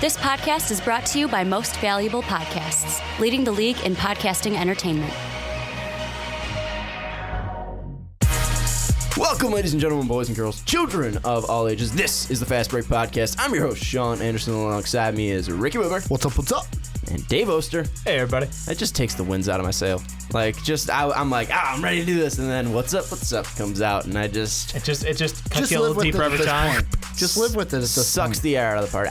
This podcast is brought to you by Most Valuable Podcasts, leading the league in podcasting entertainment. Welcome, ladies and gentlemen, boys and girls, children of all ages. This is the Fast Break Podcast. I'm your host, Sean Anderson. Alongside me is Ricky Widmer. What's up? And Dave Oster. Hey, everybody. That just takes the winds out of my sail. I'm like, I'm ready to do this, and then what's up comes out, and I just... It just cuts you a little deeper every time. Just live with it at this sucks point. the air out of the party.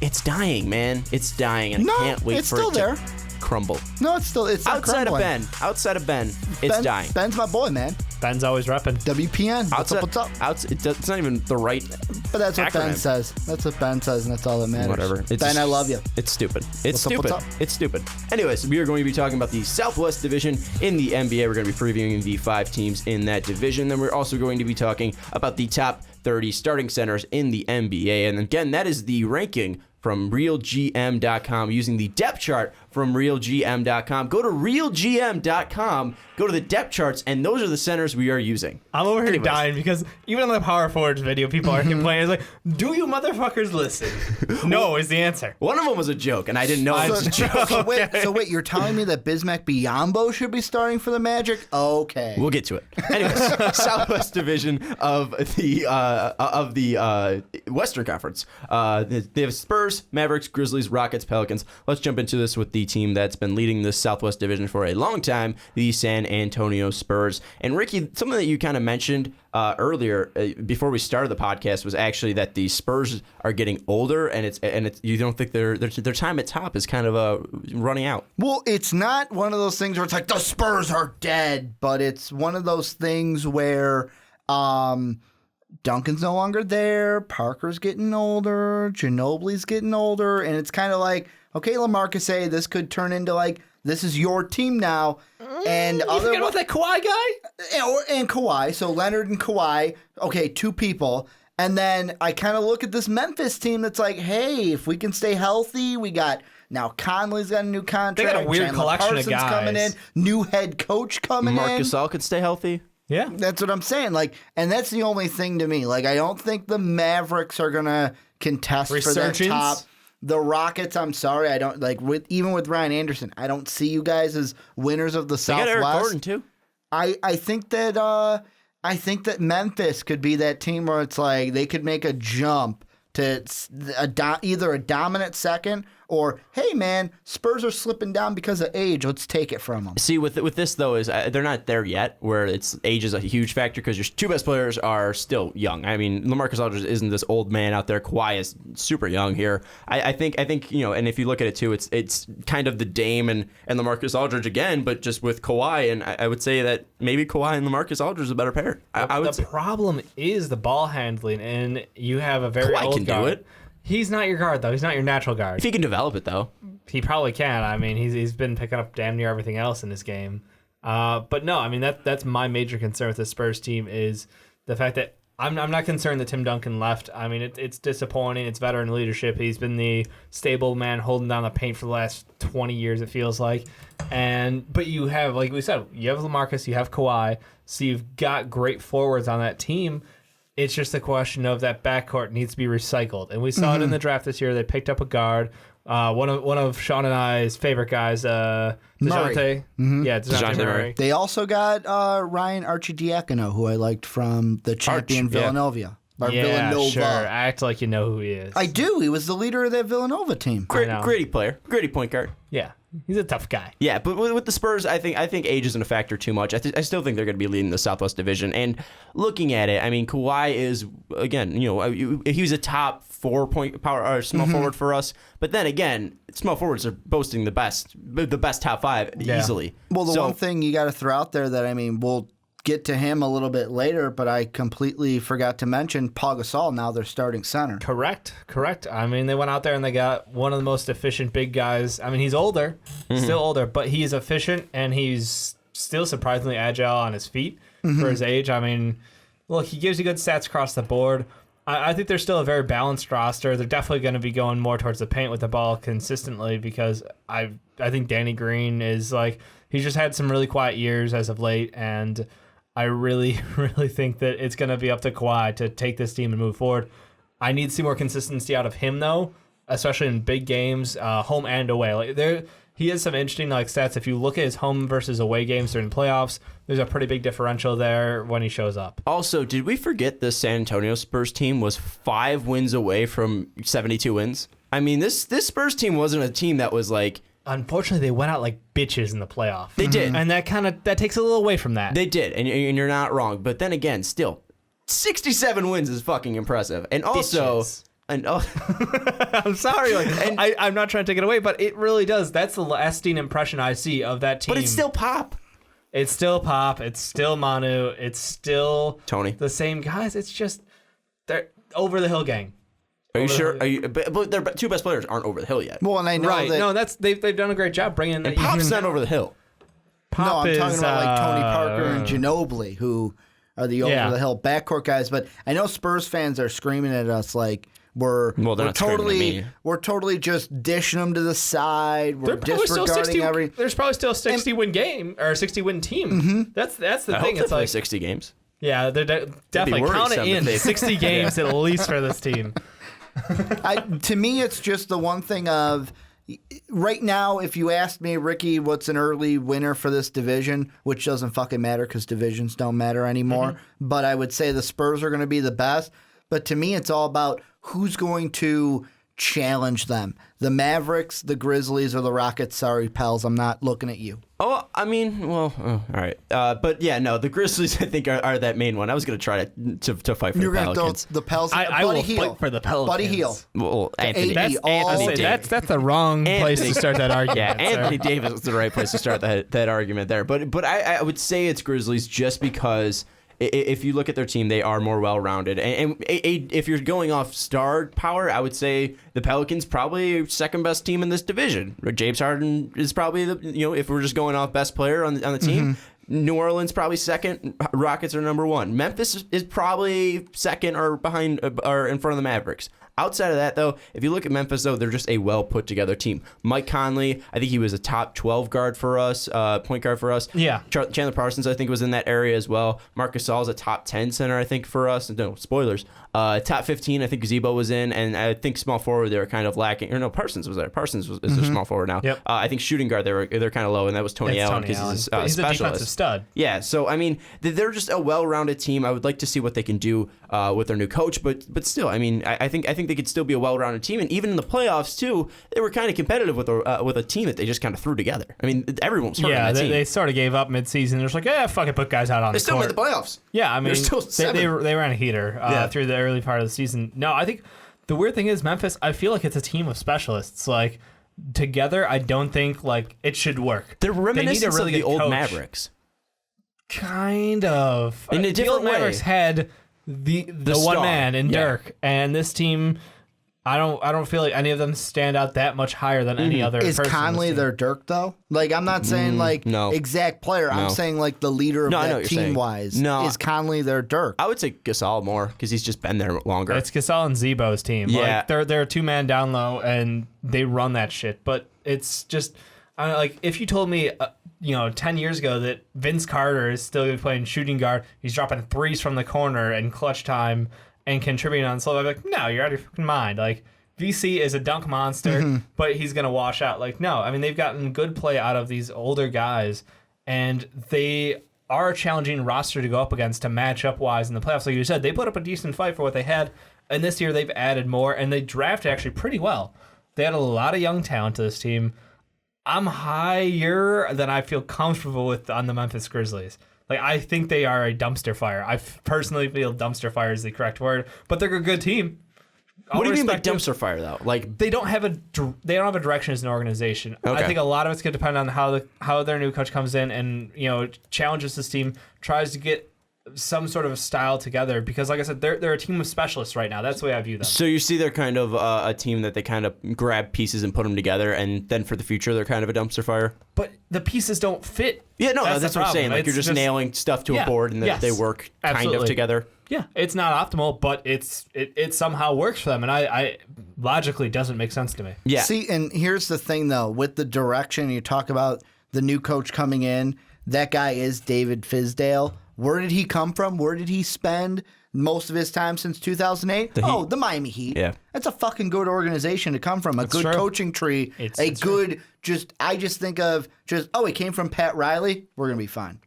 It's dying, man. It's dying, and I can't wait for it to crumble. No, it's not Outside crumbling. of Ben, it's dying. Ben's my boy, man. Ben's always repping. WPN. What's up? It's not even the right But that's what acronym. Ben says. That's what Ben says, and that's all that matters. Whatever. Ben, I love you. It's stupid. It's What's stupid. up? It's stupid. Anyways, we are going to be talking about the Southwest Division in the NBA. We're going to be previewing the 5 teams in that division. Then we're also going to be talking about the top 30 starting centers in the NBA. And again, that is the ranking from RealGM.com using the depth chart from RealGM.com. Go to RealGM.com, go to the depth charts, and those are the centers we are using. I'm over here dying because even on the Power Forwards video, people are complaining. It's like, do you motherfuckers listen? No is the answer. One of them was a joke, and I didn't know it was a joke. So wait, you're telling me that Bismack Biyombo should be starting for the Magic? Okay. We'll get to it. Anyways, Southwest Division of the Western Conference. They have Spurs, Mavericks, Grizzlies, Rockets, Pelicans. Let's jump into this with the team that's been leading the Southwest Division for a long time, the San Antonio Spurs. And Ricky, something that you kind of mentioned earlier before we started the podcast was actually that the Spurs are getting older, and it's you don't think their time at top is kind of running out. Well, it's not one of those things where it's like the Spurs are dead, but it's one of those things where Duncan's no longer there, Parker's getting older, Ginobili's getting older, and it's kind of like, okay, LaMarcus, this could turn into like, this is your team now. And You forget about that Kawhi guy? And Kawhi. So Leonard and Kawhi, okay, 2 people. And then I kind of look at this Memphis team that's like, hey, if we can stay healthy, we got now Conley's got a new contract. They got a weird Chandler collection Parsons of guys coming in, new head coach coming Marcus in. All could stay healthy. Yeah. That's what I'm saying. Like, and that's the only thing to me. Like, I don't think the Mavericks are gonna contest for that top. The Rockets, I'm sorry, I don't like. Even with Ryan Anderson, I don't see you guys as winners of the Southwest. They got Eric Gordon too. I think that Memphis could be that team where it's like they could make a jump to either a dominant second or, hey, man, Spurs are slipping down because of age. Let's take it from them. See, with this, though, is they're not there yet where age is a huge factor because your 2 best players are still young. I mean, LaMarcus Aldridge isn't this old man out there. Kawhi is super young here. I think and if you look at it, too, it's kind of the Dame and LaMarcus Aldridge again, but just with Kawhi. And I would say that maybe Kawhi and LaMarcus Aldridge is a better pair. The problem is the ball handling, and you have a very Kawhi old can guard. do it. He's not your guard, though. He's not your natural guard. If he can develop it, though. He probably can. I mean, he's been picking up damn near everything else in this game. But no, I mean, that's my major concern with the Spurs team is the fact that I'm not concerned that Tim Duncan left. I mean, it's disappointing. It's veteran leadership. He's been the stable man holding down the paint for the last 20 years, it feels like. But you have, like we said, you have LaMarcus, you have Kawhi, so you've got great forwards on that team. It's just a question of that backcourt needs to be recycled. And we saw it in the draft this year. They picked up a guard. One of Sean and I's favorite guys, DeJounte. Yeah, DeJounte Murray. They also got Ryan Arcidiacono, who I liked from the champion Villanova. Villanova. Sure. Act like you know who he is. I do. He was the leader of that Villanova team. Gritty player. Gritty point guard. Yeah. He's a tough guy. Yeah, but with the Spurs, I think age isn't a factor too much. I still think they're going to be leading the Southwest Division. And looking at it, I mean, Kawhi is, again, he was a top 4-point power or small forward for us. But then again, small forwards are boasting the best top 5 easily. Well, the one thing you got to throw out there that, I mean, we'll get to him a little bit later, but I completely forgot to mention Paul Gasol, now their starting center. Correct. I mean, they went out there and they got one of the most efficient big guys. I mean, he's older, still older, but he's efficient and he's still surprisingly agile on his feet for his age. I mean, look, he gives you good stats across the board. I think they're still a very balanced roster. They're definitely going to be going more towards the paint with the ball consistently because I think Danny Green is like, he's just had some really quiet years as of late, and I really, really think that it's going to be up to Kawhi to take this team and move forward. I need to see more consistency out of him, though, especially in big games, home and away. Like he has some interesting stats. If you look at his home versus away games during playoffs, there's a pretty big differential there when he shows up. Also, did we forget the San Antonio Spurs team was 5 wins away from 72 wins? I mean, this Spurs team wasn't a team that was like... Unfortunately, they went out like bitches in the playoff. They did. And that takes a little away from that. They did, and you're not wrong. But then again, still, 67 wins is fucking impressive. And also... Bitches. I'm sorry, I'm not trying to take it away, but it really does. That's the lasting impression I see of that team. But it's still Pop. It's still Pop. It's still Manu. It's still Tony. The same guys. It's just they're over the hill gang. Are you sure? But their 2 best players aren't over the hill yet. Well, and I know that. No, they've done a great job bringing in. And Pop's not over the hill. No, I'm talking about like Tony Parker and Ginobili, who are the over the hill backcourt guys. But I know Spurs fans are screaming at us like. We're totally just dishing them to the side. We're disregarding everything. There's probably still a 60-win game or a 60-win team. Mm-hmm. That's the thing. It's like 60 games. Yeah, they're definitely count it in 60 games at least for this team. To me, it's just the one thing of right now. If you asked me, Ricky, what's an early winner for this division, which doesn't fucking matter because divisions don't matter anymore. Mm-hmm. But I would say the Spurs are going to be the best. But to me, it's all about who's going to challenge them. The Mavericks, the Grizzlies, or the Rockets. Sorry, pals, I'm not looking at you. Oh, I mean, well, all right. But yeah, no, the Grizzlies, I think, are that main one. I was going to try to fight for the Pelicans. The Pelicans. I will fight for the Pelicans. Buddy Hield. Well, Anthony. That's the wrong place to start that argument. Yeah, Anthony Davis is the right place to start that argument there. But I would say it's Grizzlies just because... If you look at their team, they are more well-rounded. And if you're going off star power, I would say the Pelicans probably second best team in this division. James Harden is probably if we're just going off best player on the team. Mm-hmm. New Orleans probably second. Rockets are number 1. Memphis is probably second or behind or in front of the Mavericks. Outside of that, though, if you look at Memphis, though, they're just a well-put-together team. Mike Conley, I think he was a top 12 guard for us, point guard for us. Yeah. Chandler Parsons, I think, was in that area as well. Marc Gasol is a top 10 center, I think, for us. No, spoilers. Top 15, I think Zebo was in, and I think small forward they were kind of lacking. Or no, Parsons was there. Parsons is their small forward now. Yep. I think shooting guard they're kind of low, and that was Tony Allen because he's a he's specialist. a defensive stud. Yeah, so I mean they're just a well-rounded team. I would like to see what they can do with their new coach, but still, I mean I think they could still be a well-rounded team, and even in the playoffs too, they were kind of competitive with a team that they just kind of threw together. I mean everyone was hurting that team. They sort of gave up mid-season. They're just like, fuck it, put guys out on the court. They still made the playoffs. Yeah, I mean they ran a heater through the early part of the season. No, I think the weird thing is Memphis, I feel like it's a team of specialists. Like, together, I don't think, like, it should work. They're reminiscent of the old coach. Mavericks. Kind of. In a different way. The Mavericks had the one man in Dirk, and this team... I don't feel like any of them stand out that much higher than any other Is person. Conley their Dirk, though? Like, I'm not saying, exact player. No. I'm saying, like, the leader of that team-wise. No. Is Conley their Dirk? I would say Gasol more, because he's just been there longer. It's Gasol and Zebo's team. Yeah. Like, they're a two-man down low, and they run that shit. But it's just... like, if you told me... 10 years ago that Vince Carter is still playing shooting guard, he's dropping threes from the corner in clutch time and contributing on slow, I'd be like, no, you're out of your fucking mind. Like, VC is a dunk monster, but he's going to wash out. Like, no, I mean, they've gotten good play out of these older guys, and they are a challenging roster to go up against to match up wise in the playoffs. Like you said, they put up a decent fight for what they had, and this year they've added more, and they drafted actually pretty well. They had a lot of young talent to this team. I'm higher than I feel comfortable with on the Memphis Grizzlies. Like, I think they are a dumpster fire. I personally feel dumpster fire is the correct word, but they're a good team. What do you mean by dumpster fire, though? Like, they don't have a direction as an organization. Okay. I think a lot of it's going to depend on how their new coach comes in and challenges this team, tries to get some sort of style together, because like I said, they're a team of specialists right now. That's the way I view them. So you see they're kind of a team that they kind of grab pieces and put them together, and then for the future they're kind of a dumpster fire? But the pieces don't fit. Yeah, no, that's what I'm saying. Like, you're just nailing stuff to a board, and they work kind of together. Yeah, it's not optimal, but it somehow works for them, and I logically doesn't make sense to me. Yeah. See, and here's the thing, though. With the direction, you talk about the new coach coming in, that guy is David Fizdale. Where did he come from? Where did he spend most of his time since 2008? The Miami Heat. Yeah. That's a fucking good organization to come from. A good true. coaching tree. It's good, I just think of he came from Pat Riley. We're going to be fine.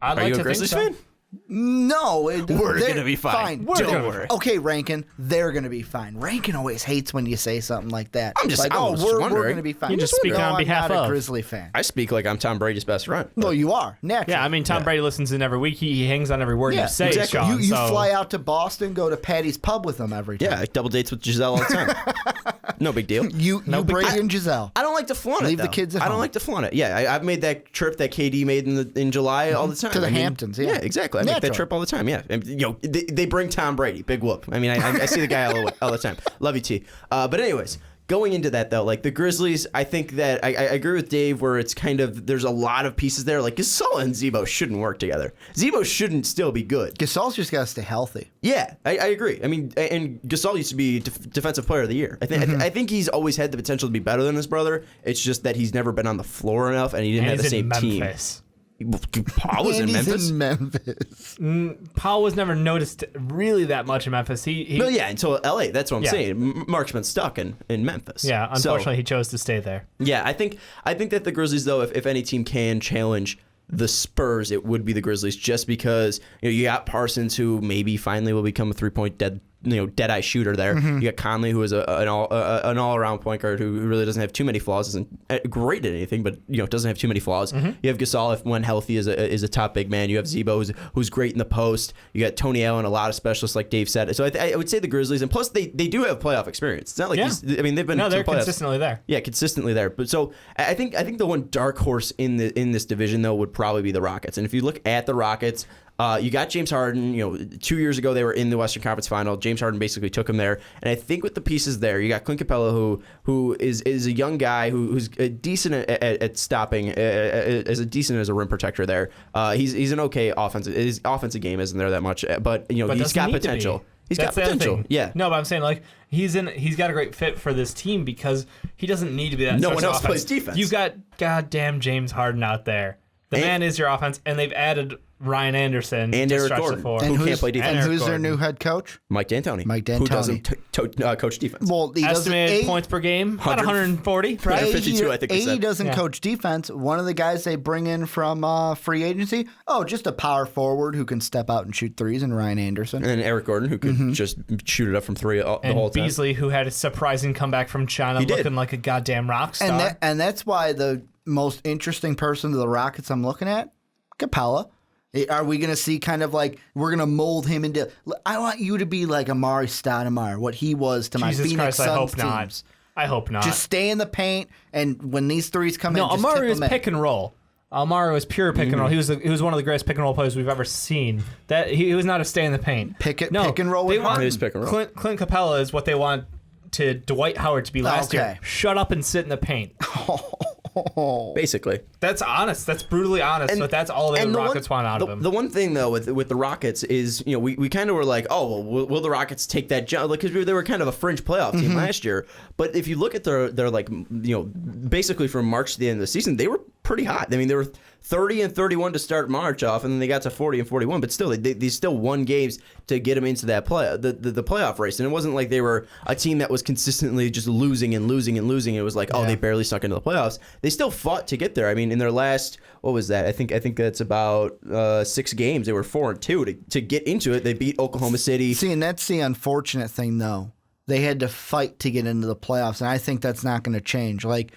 I'd Are like you to a Grizzlies think so. fan? No. We're going to be fine. Don't worry. Okay, Rankin, they're going to be fine. Rankin always hates when you say something like that. I'm just like, wondering. we're going to be fine. You just speak on behalf I'm not of. a Grizzly fan. I speak like I'm Tom Brady's best friend. No, you are. Naturally. Yeah, I mean, Tom Brady listens in every week. He hangs on every word you say, exactly. Sean. You so. fly out to Boston, go to Patty's Pub with them every time. Yeah, I double dates with Giselle all the time. No big deal. You Brady and Giselle. I don't like to flaunt it. Leave the though. kids at I don't home. like to flaunt it. Yeah, I've made that trip that KD made in July all the time. To the Hamptons, yeah. Yeah, exactly. I make that Natural. trip all the time. Yeah, and, they bring Tom Brady, big whoop. I mean, I see the guy all the time. Love you, T. But anyways, going into that though, like the Grizzlies, I think that I agree with Dave where it's kind of there's a lot of pieces there. Like Gasol and Zebo shouldn't work together. Zebo shouldn't still be good. Gasol's just got to stay healthy. Yeah, I agree. I mean, and Gasol used to be Defensive Player of the Year. I think he's always had the potential to be better than his brother. It's just that he's never been on the floor enough, and he didn't have the same Memphis. team. Paul was in And he's Memphis. in Memphis. Paul was never noticed really that much in Memphis. No, yeah, until LA. That's what I'm Yeah. saying. Mark's been stuck in Memphis. Yeah, So, unfortunately, he chose to stay there. yeah, I think that the Grizzlies, though, if any team can challenge the Spurs, it would be the Grizzlies, just because you got Parsons, who maybe finally will become a 3-point dead-eye shooter there. You got Conley, who is an all-around point guard who really doesn't have too many flaws, isn't great at anything, but doesn't have too many flaws. You have Gasol, if when healthy, is a top big man. You have Zebo, who's great in the post. You got Tony Allen, a lot of specialists, like Dave said. So I would say the Grizzlies, and plus they do have playoff experience. It's not like they've been they're to playoffs. consistently there. Yeah, consistently there. But so I think the one dark horse in this division though would probably be the Rockets. And if you look at the Rockets, you got James Harden. 2 years ago they were in the Western Conference Final. James Harden basically took him there, and I think with the pieces there, you got Clint Capella, who is a young guy who's decent at stopping, as decent as a rim protector there. He's an okay offensive. His offensive game isn't there that much, but he's got potential. He's got potential. Yeah. No, but I'm saying like he's got a great fit for this team because he doesn't need to be that. No source one of else offense. plays defense. You've got goddamn James Harden out there. The man is your offense, and they've added Ryan Anderson and to Eric stretch Gordon, the floor. who can't play defense. And Eric who's their Gordon. new head coach? Mike D'Antoni. Who doesn't coach defense. Well, he doesn't. Estimated points per game, about 140, right? 152, I think they He said. doesn't coach defense. One of the guys they bring in from free agency, just a power forward who can step out and shoot threes, and Ryan Anderson. And Eric Gordon, who could just shoot it up from three the whole time. Beasley, who had a surprising comeback from China, did. looking like a goddamn rock star. And that's why the most interesting person to the Rockets I'm looking at, Capella. Are we going to see kind of like we're going to mold him into? I want you to be like Amari Stoudemire, what he was to my Jesus Phoenix Christ, I hope Suns not. teams. I hope not. Just stay in the paint, and when these threes come in, No, just Amari tip was them in. pick and roll. Amari was pure pick and roll. He was one of the greatest pick and roll players we've ever seen. That he was not a stay in the paint. Pick and roll They with want Harden. It is pick and roll. Clint Capella is what they want to Dwight Howard to be last year. Okay. Shut up and sit in the paint. Basically. That's honest. That's brutally honest. But that's all the Rockets want out of him. The one thing though with the Rockets is we kind of were like, oh, well, will the Rockets take that jump? Like, because they were kind of a fringe playoff team last year. But if you look at their like basically from March to the end of the season, they were pretty hot. I mean, they were 30 and 31 to start March off, and then they got to 40 and 41. But still, they still won games to get them into that the playoff race. And it wasn't like they were a team that was consistently just losing and losing and losing. It was like, they barely stuck into the playoffs. They still fought to get there. I mean, in their last, what was that? I think that's about 6 games. They were 4-2 to get into it. They beat Oklahoma City. See, and that's the unfortunate thing, though. They had to fight to get into the playoffs, and I think that's not going to change. Like,